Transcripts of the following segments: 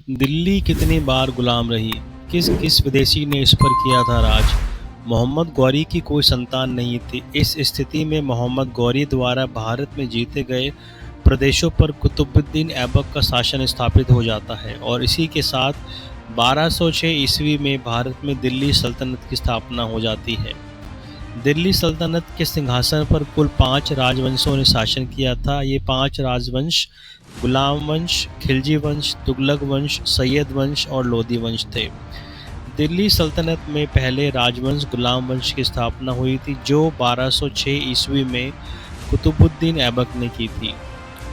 दिल्ली कितनी बार गुलाम रही? किस किस विदेशी ने इस पर किया था राज? मोहम्मद गौरी की कोई संतान नहीं थी। इस स्थिति में मोहम्मद गौरी द्वारा भारत में जीते गए प्रदेशों पर कुतुबुद्दीन ऐबक का शासन स्थापित हो जाता है और इसी के साथ 1206 ईस्वी में भारत में दिल्ली सल्तनत की स्थापना हो जाती है। दिल्ली सल्तनत के सिंहासन पर कुल 5 राजवंशों ने शासन किया था। ये 5 राजवंश गुलाम वंश, खिलजी वंश, तुगलक वंश, सैयद वंश और लोदी वंश थे। दिल्ली सल्तनत में पहले राजवंश गुलाम वंश की स्थापना हुई थी, जो 1206 ईस्वी में कुतुबुद्दीन ऐबक ने की थी।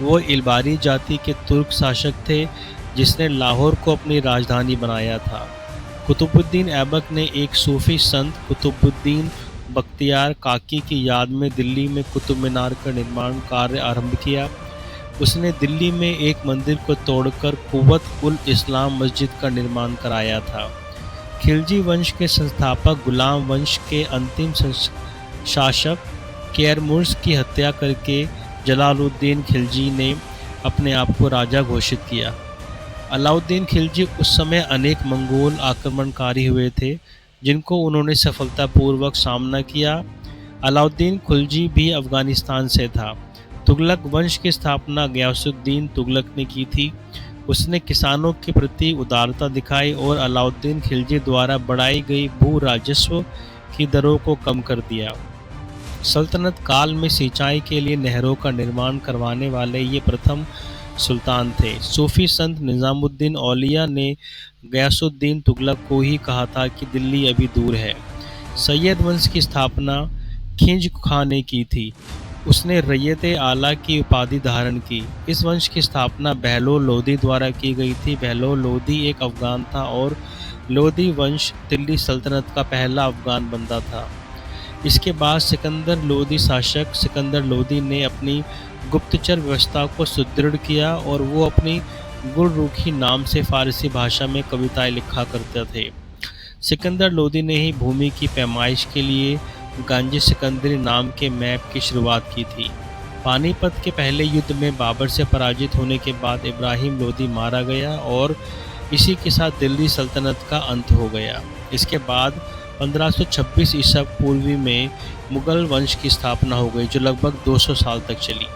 वो इलबारी जाति के तुर्क शासक थे, जिसने लाहौर को अपनी राजधानी बनाया था। कुतुबुद्दीन ऐबक ने एक सूफी संत कुतुबुद्दीन बख्तियार काकी की याद में दिल्ली में कुतुब मीनार का निर्माण कार्य आरंभ किया। उसने दिल्ली में एक मंदिर को तोड़कर कुव्वत उल इस्लाम मस्जिद का निर्माण कराया था। खिलजी वंश के संस्थापक गुलाम वंश के अंतिम शासक कैरमुर्स की हत्या करके जलालुद्दीन खिलजी ने अपने आप को राजा घोषित किया। अलाउद्दीन खिलजी उस समय अनेक मंगोल आक्रमणकारी हुए थे, जिनको उन्होंने सफलतापूर्वक सामना किया। अलाउद्दीन खिलजी भी अफगानिस्तान से था। तुगलक वंश की स्थापना गयासुद्दीन तुगलक ने की थी। उसने किसानों के प्रति उदारता दिखाई और अलाउद्दीन खिलजी द्वारा बढ़ाई गई भू राजस्व की दरों को कम कर दिया। सल्तनत काल में सिंचाई के लिए नहरों का निर्माण करवाने वाले ये प्रथम सुल्तान थे। सूफी संत निज़ामुद्दीन औलिया ने गयासुद्दीन तुगलक को ही कहा था कि दिल्ली अभी दूर है। सैयद वंश की स्थापना खिंज खां ने की थी। उसने रैयत आला की उपाधि धारण की। इस वंश की स्थापना बहलोल लोदी द्वारा की गई थी। बहलोल लोदी एक अफगान था और लोदी वंश दिल्ली सल्तनत का पहला अफगान बंदा था। इसके बाद सिकंदर लोदी शासक सिकंदर लोदी ने अपनी गुप्तचर व्यवस्था को सुदृढ़ किया और वो अपनी गुलरुखी नाम से फारसी भाषा में कविताएं लिखा करते थे। सिकंदर लोदी ने ही भूमि की पैमाइश के लिए गांजी सिकंदरी नाम के मैप की शुरुआत की थी। पानीपत के पहले युद्ध में बाबर से पराजित होने के बाद इब्राहिम लोदी मारा गया और इसी के साथ दिल्ली सल्तनत का अंत हो गया। इसके बाद 1526 ईसा पूर्वी में मुगल वंश की स्थापना हो गई, जो लगभग 200 साल तक चली।